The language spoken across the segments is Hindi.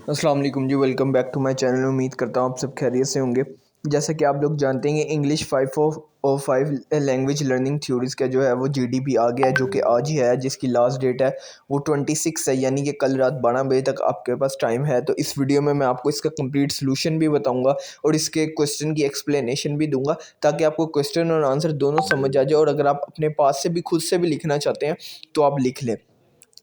अस्सलाम वालेकुम जी, welcome back to my channel. उम्मीद करता हूँ आप सब खैरियत से होंगे। जैसा कि आप लोग जानते हैं, इंग्लिश 5 लैंग्वेज लर्निंग थ्योरीज़ का जो है वो जीडीपी आ गया है, जो कि आज ही है, जिसकी लास्ट डेट है वो 26 है, यानी कि कल रात 12 बजे तक आपके पास टाइम है। तो इस वीडियो में मैं आपको इसका कंप्लीट सोल्यूशन भी बताऊंगा और इसके क्वेश्चन की एक्सप्लेनेशन भी दूंगा, ताकि आपको क्वेश्चन और आंसर दोनों समझ आ जाए। और अगर आप अपने पास से भी खुद से भी लिखना चाहते हैं तो आप लिख लें।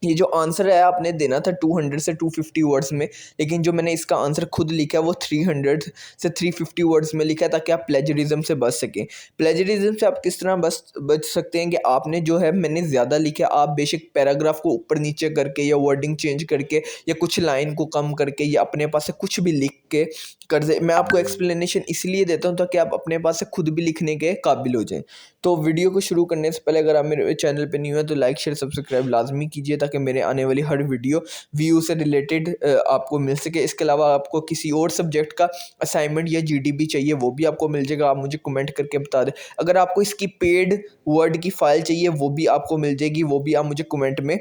ये जो आंसर है आपने देना था 200 से 250 वर्ड्स में, लेकिन जो मैंने इसका आंसर खुद लिखा है वो 300 से 350 वर्ड्स में लिखा है, ताकि आप प्लेजरिज्म से बच सकें। प्लेजरिज्म से आप किस तरह बच सकते हैं कि आपने जो है, मैंने ज़्यादा लिखा, आप बेशक पैराग्राफ को ऊपर नीचे करके या वर्डिंग चेंज करके या कुछ लाइन को कम करके या अपने पास से कुछ भी लिख के कर दे। मैं आपको एक्सप्लेनेशन इसलिए देता हूँ ताकि आप अपने पास से खुद भी लिखने के काबिल हो जाएं। तो वीडियो को शुरू करने से पहले अगर आप मेरे चैनल पे न्यू है तो लाइक शेयर सब्सक्राइब लाजमी कीजिए, ताकि मेरे आने वाली हर वीडियो व्यू से रिलेटेड आपको मिल सके। इसके अलावा आपको किसी और सब्जेक्ट का असाइनमेंट या जीडीपी चाहिए वो भी आपको मिल जाएगा, आप मुझे कमेंट करके बता दें। अगर आपको इसकी पेड वर्ड की फ़ाइल चाहिए वो भी आपको मिल जाएगी, वो भी आप मुझे कमेंट में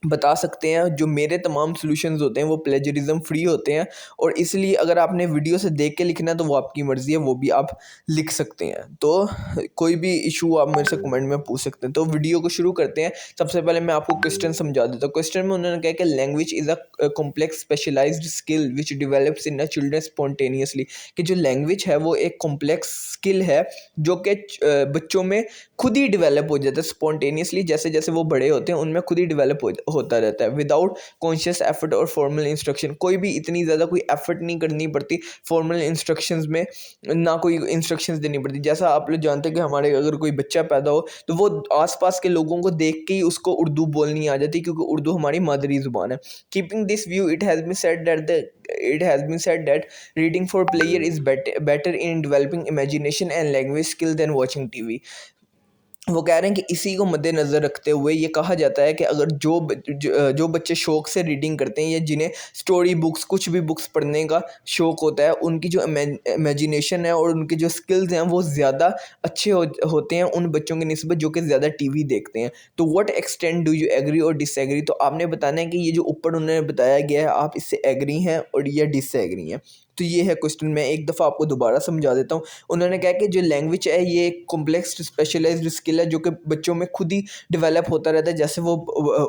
बता सकते हैं। जो मेरे तमाम सॉल्यूशंस होते हैं वो प्लेजरिज्म फ्री होते हैं, और इसलिए अगर आपने वीडियो से देख के लिखना है तो वो आपकी मर्ज़ी है, वो भी आप लिख सकते हैं। तो कोई भी इशू आप मेरे से कमेंट में पूछ सकते हैं। तो वीडियो को शुरू करते हैं। सबसे पहले मैं आपको क्वेश्चन समझा देता हूँ। क्वेश्चन में उन्होंने कहा कि language is a complex specialised skill which develops in a children spontaneously. कि जो लैंग्वेज है वो एक कॉम्प्लेक्स स्किल है जो कि बच्चों में खुद ही डेवलप हो जाता है स्पॉन्टेनियसली। जैसे जैसे वो बड़े होते हैं उनमें खुद ही डेवलप होता रहता है, विदाउट कॉन्शियस एफर्ट और फॉर्मल इंस्ट्रक्शन। कोई भी इतनी ज़्यादा कोई एफर्ट नहीं करनी पड़ती फॉर्मल इंस्ट्रक्शंस में, ना कोई इंस्ट्रक्शंस देनी पड़ती। जैसा आप लोग जानते हैं कि हमारे अगर कोई बच्चा पैदा हो तो वो आसपास के लोगों को देख के ही उसको उर्दू बोलनी आ जाती है, क्योंकि उर्दू हमारी मादरी ज़ुबान है। Keeping this view, it has been said that reading for player is better in developing imagination and language skill than watching TV। वो कह रहे हैं कि इसी को मद्देनज़र रखते हुए ये कहा जाता है कि अगर जो बच्चे शौक़ से रीडिंग करते हैं या जिन्हें स्टोरी बुक्स कुछ भी बुक्स पढ़ने का शौक़ होता है, उनकी जो इमेजिनेशन है और उनके जो स्किल्स हैं वो ज़्यादा अच्छे होते हैं उन बच्चों की निस्बत जो कि ज़्यादा टीवी देखते हैं। तो what extent do you agree और डिसएग्री? तो आपने बताना है कि ये जो ऊपर उन्होंने बताया गया है आप इससे एग्री हैं और या डिसएग्री हैं। तो ये है क्वेश्चन। मैं एक दफ़ा आपको दोबारा समझा देता हूँ। उन्होंने कहा कि जो लैंग्वेज है ये एक कॉम्प्लेक्स स्पेशलाइज्ड स्किल है जो कि बच्चों में खुद ही डेवलप होता रहता है जैसे वो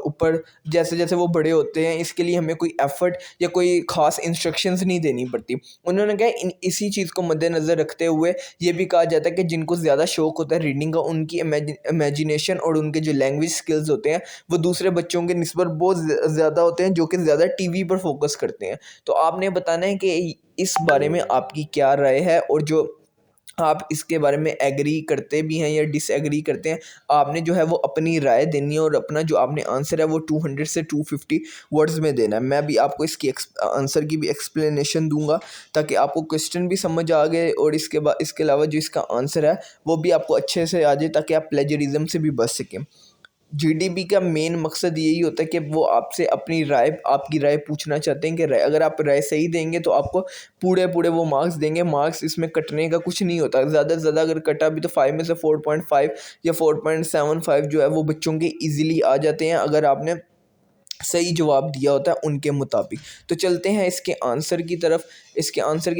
ऊपर जैसे जैसे वो बड़े होते हैं। इसके लिए हमें कोई एफर्ट या कोई ख़ास इंस्ट्रक्शंस नहीं देनी पड़ती। उन्होंने कहा इसी चीज़ को मद्देनज़र रखते हुए ये भी कहा जाता है कि जिनको ज़्यादा शौक़ होता है रीडिंग का, उनकी इमेजिनेशन और उनके जो लैंग्वेज स्किल्स होते हैं वो दूसरे बच्चों के निस्बत बहुत ज़्यादा होते हैं, जो कि ज़्यादा टीवी पर फोकस करते हैं। तो आपने बताना है कि इस बारे में आपकी क्या राय है, और जो आप इसके बारे में एग्री करते भी हैं या डिसएग्री करते हैं, आपने जो है वो अपनी राय देनी है और अपना जो आपने आंसर है वो 200 से 250 वर्ड्स में देना है। मैं भी आपको इसकी आंसर की भी एक्सप्लेनेशन दूंगा ताकि आपको क्वेश्चन भी समझ आ गए, और इसके अलावा जो इसका आंसर है वो भी आपको अच्छे से आ जाए, ताकि आप प्लेजरिज्म से भी बच सकें। जीडीपी का मेन मकसद यही होता है कि वो आपसे अपनी राय आपकी राय पूछना चाहते हैं कि अगर आप राय सही देंगे तो आपको पूरे पूरे वो मार्क्स देंगे। मार्क्स इसमें कटने का कुछ नहीं होता, ज़्यादा से ज़्यादा अगर कटा भी तो 5 में से 4.5 या 4.75 जो है वो बच्चों के ईजिली आ जाते हैं, अगर आपने सही जवाब दिया होता है उनके मुताबिक। तो चलते हैं इसके आंसर की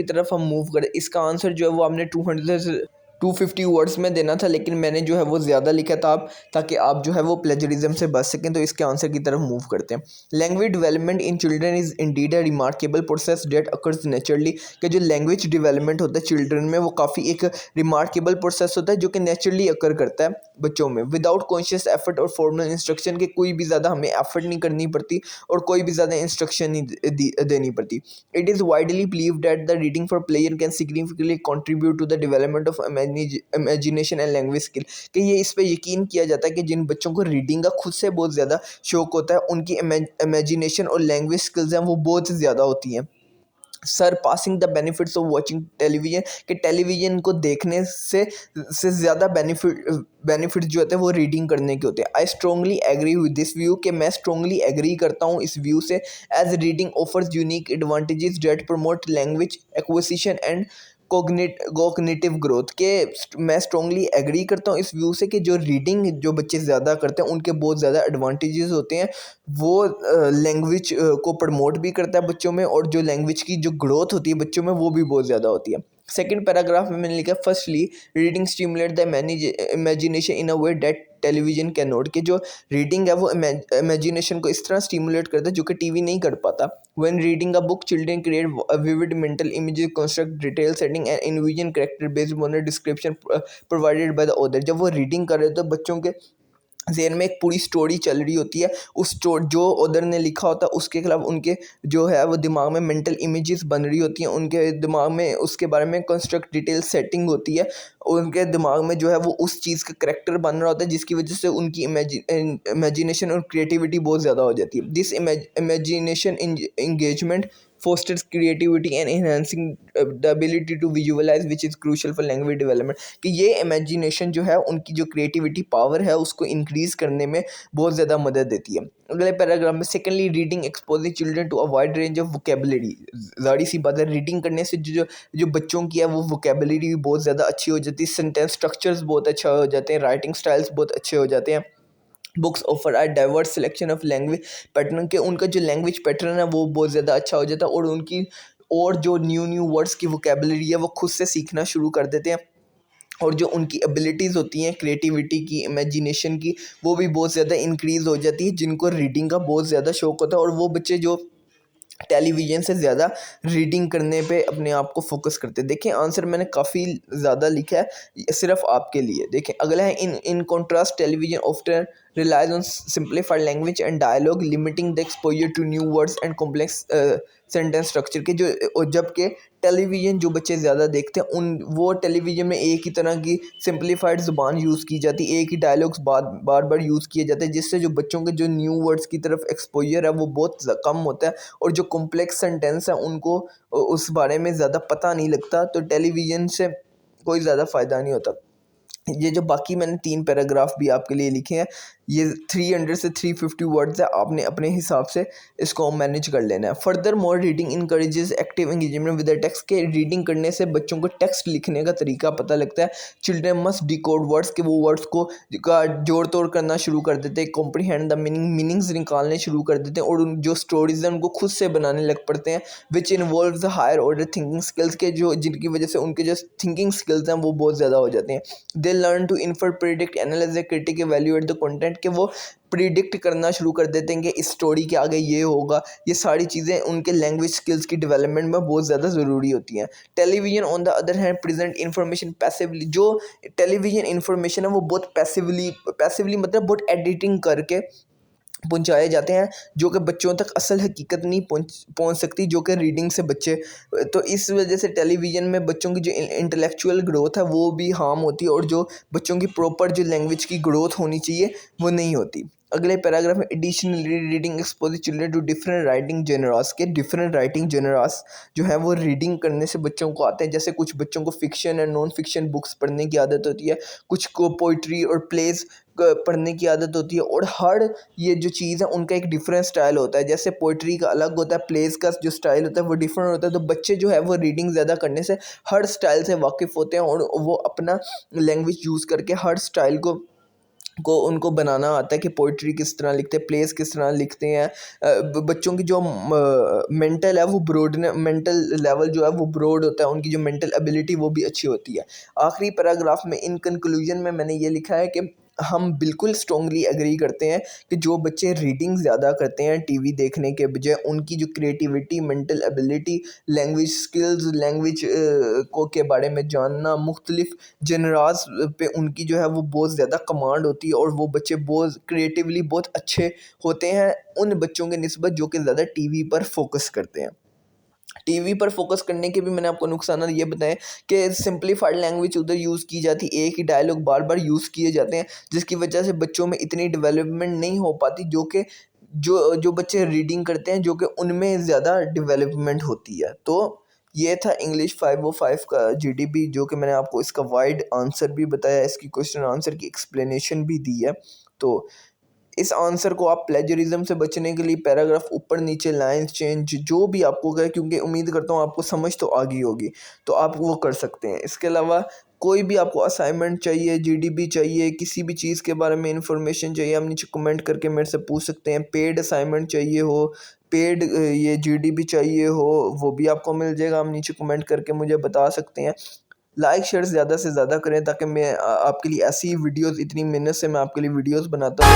तरफ हम मूव करें। इसका आंसर जो है वो आपने 200 से 250 वर्ड्स में देना था, लेकिन मैंने जो है वो ज़्यादा लिखा था ताकि आप जो है वो प्लेजरिज्म से बच सकें। तो इसके आंसर की तरफ मूव करते हैं। Language development in children is indeed a remarkable process date occurs naturally. कि जो लैंग्वेज डेवलपमेंट होता है चिल्ड्रन में वो काफ़ी एक रिमार्केबल प्रोसेस होता है जो कि नेचुरली अकर करता है बच्चों में, विदाउट कॉन्शियस एफर्ट और फॉर्मल इंस्ट्रक्शन के। कोई भी ज़्यादा हमें एफर्ट नहीं करनी पड़ती और कोई भी ज़्यादा इंस्ट्रक्शन नहीं देनी पड़ती। It is widely believed that the reading for player can significantly contribute to the development of imagination and language skill. कि ये इस पे यकीन किया जाता है कि जिन बच्चों को रीडिंग का खुद से बहुत ज़्यादा शौक होता है उनकी इमेजिनेशन और लैंग्वेज स्किल्स हैं वो बहुत ज़्यादा होती हैं। Sir passing the benefits of watching television. कि टेलीविजन को देखने से ज़्यादा बेनिफिट जो होते हैं वो रीडिंग करने के होते हैं। I strongly agree with this view. कि मैं स्ट्रॉन्गली एग्री करता हूँ इस व्यू से। As reading offers unique advantages that promote language acquisition and cognitive growth के। मैं स्ट्रॉन्गली एग्री करता हूँ इस व्यू से कि जो रीडिंग जो बच्चे ज़्यादा करते हैं उनके बहुत ज़्यादा एडवांटेजेस होते हैं। वो लैंग्वेज को प्रमोट भी करता है बच्चों में, और जो लैंग्वेज की जो ग्रोथ होती है बच्चों में वो भी बहुत ज़्यादा होती है। सेकंड पैराग्राफ में मैंने लिखा, firstly reading stimulate the imagination in a way that television can not. कि जो रीडिंग है वो इमेजिनेशन को इस तरह स्टिमुलेट करता है जो कि टीवी नहीं कर पाता। When reading a book children create vivid mental images, construct detail setting and invasion character based on the description provided by the author. जब वो रीडिंग कर रहे हो तो बच्चों के ज़हन में एक पूरी स्टोरी चल रही होती है, उस जो ऑथर ने लिखा होता है उसके खिलाफ उनके जो है वो दिमाग में मेंटल इमेजेस बन रही होती हैं, उनके दिमाग में उसके बारे में कंस्ट्रक्ट डिटेल सेटिंग होती है, उनके दिमाग में जो है वो उस चीज़ का करैक्टर बन रहा होता है जिसकी वजह से उनकी इमेजिनेशन और क्रिएटिविटी बहुत ज़्यादा हो जाती है। This imagination engagement fosters creativity and enhancing the ability to visualize, which is crucial for language development। कि ये imagination जो है उनकी जो creativity power है उसको increase करने में बहुत ज़्यादा मदद देती है। अगले पैराग्राफ में, secondly reading exposing children to a wide range of vocabulary. ज़ाहिर सी बात है रीडिंग करने से जो जो बच्चों की है वो वोकेबलरी भी बहुत ज़्यादा अच्छी हो जाती है, सेंटेंस स्ट्रक्चर्स बहुत अच्छा हो जाते हैं, राइटिंग स्टाइल्स बहुत अच्छे हो जाते हैं। Books offer a diverse selection of language pattern, के उनका जो लैंग्वेज पैटर्न है वो बहुत ज़्यादा अच्छा हो जाता है, और उनकी और जो न्यू वर्ड्स की वोकेबलरी है वो खुद से सीखना शुरू कर देते हैं, और जो उनकी एबिलिटीज़ होती हैं क्रिएटिविटी की, इमेजिनेशन की, वो भी बहुत ज़्यादा इंक्रीज़ हो जाती है, जिनको रीडिंग का बहुत ज़्यादा शौक होता है। और वो बच्चे जो टेलीविज़न से ज़्यादा रीडिंग करने पे अपने आप को फोकस करते हैं। देखिए आंसर मैंने काफ़ी ज़्यादा लिखा है सिर्फ आपके लिए। देखें अगला है, in contrast television often relies on simplified language and dialogue, limiting the exposure to new words and complex sentence structure के। जो जबकि टेलीविज़न जो बच्चे ज़्यादा देखते हैं उन वो टेलीविज़न में एक ही तरह की सिंप्लीफाइड ज़ुबान यूज़ की जाती है, एक ही डायलॉग्स बार बार यूज़ किए जाते हैं, जिससे जो बच्चों के जो न्यू वर्ड्स की तरफ एक्सपोजर है वो बहुत कम होता है, और जो कॉम्प्लेक्स सेंटेंस है उनको उस बारे में ज़्यादा पता नहीं लगता, तो टेलीविज़न से कोई ज़्यादा फ़ायदा नहीं होता। ये जो बाकी मैंने 3 पैराग्राफ भी आपके लिए लिखे हैं, ये 300 से 350 वर्ड्स है, आपने अपने हिसाब से इसको मैनेज कर लेना है। Further more reading encourages active engagement with the text, के रीडिंग करने से बच्चों को टेक्स्ट लिखने का तरीका पता लगता है। चिल्ड्रन मस्ट डिकोड वर्ड्स, के वो वर्ड्स को का जोड़ तोड़ करना शुरू कर देते हैं, कॉम्प्रीहेंड द मीनिंग्स निकालने शुरू कर देते हैं, और उन जो स्टोरीज हैं उनको खुद से बनाने लग पड़ते हैं, which involve the higher order thinking skills, के जो जिनकी वजह से उनके जो थिंकिंग स्किल्स हैं वो बहुत ज़्यादा हो जाते हैं। They learn to infer, predict, analyse, critique, evaluate the content, के वो प्रिडिक्ट करना शुरू कर देते हैं कि इस स्टोरी के आगे ये होगा। ये सारी चीज़ें उनके लैंग्वेज स्किल्स की डेवलपमेंट में बहुत ज़्यादा ज़रूरी होती हैं। Television on the other hand present information passively, जो टेलीविज़न इन्फॉर्मेशन है वो बहुत पैसिवली मतलब बहुत एडिटिंग करके पहुंचाए जाते हैं, जो कि बच्चों तक असल हकीकत नहीं पहुंच सकती, जो कि रीडिंग से बच्चे। तो इस वजह से टेलीविज़न में बच्चों की जो इंटेलेक्चुअल ग्रोथ है वो भी हार्म होती है, और जो बच्चों की प्रॉपर जो लैंग्वेज की ग्रोथ होनी चाहिए वो नहीं होती। अगले पैराग्राफ में, additionally reading expose children to different writing genres, के डिफरेंट राइटिंग जेनरास जो है वो रीडिंग करने से बच्चों को आते हैं। जैसे कुछ बच्चों को fiction and non fiction books पढ़ने की आदत होती है, कुछ को पोइट्री और प्लेज पढ़ने की आदत होती है, और हर ये जो चीज़ है उनका एक डिफरेंट स्टाइल होता है। जैसे पोइट्री का अलग होता है, प्लेज का जो स्टाइल होता है वो डिफरेंट होता है, तो बच्चे जो है वो रीडिंग ज़्यादा करने से हर स्टाइल से वाकिफ़ होते हैं, और वो अपना लैंग्वेज यूज़ करके हर स्टाइल को उनको बनाना आता है कि पोइट्री किस तरह लिखते हैं, प्लेस किस तरह लिखते हैं। बच्चों की जो मेंटल है वो मेंटल लेवल जो है वो ब्रॉड होता है, उनकी जो मेंटल एबिलिटी वो भी अच्छी होती है। आखिरी पैराग्राफ में, इन कंक्लूजन में मैंने ये लिखा है कि हम बिल्कुल स्ट्रॉन्गली एग्री करते हैं कि जो बच्चे रीडिंग ज़्यादा करते हैं टीवी देखने के बजाय, उनकी जो creativity, mental ability, language skills, language को के बारे में जानना, मुख्तलिफ जनरास पे उनकी जो है वो बहुत ज़्यादा कमांड होती है, और वो बच्चे बहुत क्रिएटिवली बहुत अच्छे होते हैं उन बच्चों के निस्बत जो कि ज़्यादा टीवी पर फोकस करते हैं। टीवी पर फोकस करने के भी मैंने आपको नुकसान ये बताए कि सिंप्लीफाइड लैंग्वेज उधर यूज़ की जाती, एक ही डायलॉग बार बार यूज़ किए जाते हैं, जिसकी वजह से बच्चों में इतनी डेवलपमेंट नहीं हो पाती, जो कि जो बच्चे रीडिंग करते हैं जो कि उनमें ज़्यादा डेवलपमेंट होती है। तो ये था इंग्लिश 505 का जीडीपी, जो कि मैंने आपको इसका वाइड आंसर भी बताया, इसकी क्वेश्चन आंसर की एक्सप्लेनेशन भी दी है। तो इस आंसर को आप प्लेजरिज्म से बचने के लिए पैराग्राफ ऊपर नीचे लाइंस चेंज जो भी आपको कहे, क्योंकि उम्मीद करता हूँ आपको समझ तो आ गई होगी, तो आप वो कर सकते हैं। इसके अलावा कोई भी आपको असाइनमेंट चाहिए, जीडीपी चाहिए, किसी भी चीज़ के बारे में इंफॉर्मेशन चाहिए, आप नीचे कमेंट करके मेरे से पूछ सकते हैं। पेड असाइनमेंट चाहिए हो, पेड ये जीडीपी चाहिए हो, वो भी आपको मिल जाएगा, आप नीचे कमेंट करके मुझे बता सकते हैं। लाइक शेयर ज़्यादा से ज़्यादा करें ताकि मैं आपके लिए ऐसी वीडियोस, इतनी मेहनत से मैं आपके लिए वीडियोस बनाता हूँ,